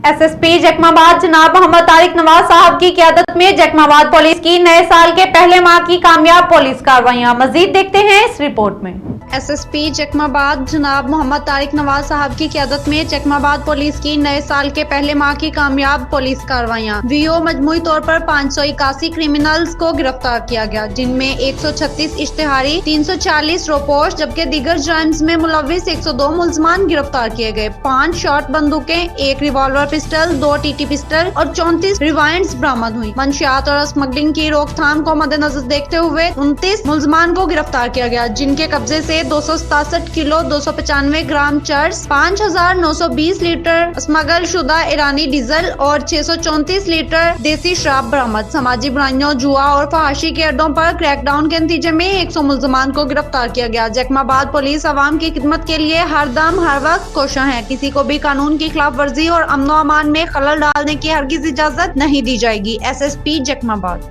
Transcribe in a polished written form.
S S P جیکماباد جناب محمد طارق نواز صاحب کی قیادت میں جیکماباد پولیس کی نئے سال کے پہلے ماہ کی کامیاب پولیس کارروائیاں، مزید دیکھتے ہیں اس رپورٹ میں۔ ایس ایس پی جیکماباد جناب محمد طارق نواز صاحب کی قیادت میں جیکماباد پولیس کی نئے سال کے پہلے ماہ کی کامیاب پولیس کارروائیاں۔ ویو مجموعی طور پر 581 کریمنلز کو گرفتار کیا گیا، جن میں 136 اشتہاری، 340 روپوش جبکہ دیگر جرائم میں ملوث 102 ملزمان گرفتار کیے گئے۔ 5 شارٹ بندوقیں، 1 revolver pistol, 2 T T pistol اور 34 ریوائنڈز برآمد ہوئی۔ منشیات اور اسمگلنگ کی روک تھام کو مد نظر دیکھتے ہوئے 29 ملزمان کو گرفتار کیا گیا، جن کے قبضے سے 267 کلو 295 گرام چرس، 5920 لیٹر اسمگل شدہ ایرانی ڈیزل اور 634 لیٹر دیسی شراب برآمد۔ سماجی برائیوں، جوا اور فحاشی کے اڈوں پر کریک ڈاؤن کے نتیجے میں 100 ملزمان کو گرفتار کیا گیا۔ جیکماباد پولیس عوام کی خدمت کے لیے ہر دم ہر وقت کوشاں ہے۔ کسی کو بھی قانون کی خلاف ورزی اور امن و امان میں خلل ڈالنے کی ہرگز اجازت نہیں دی جائے گی۔ S S P جیکماباد۔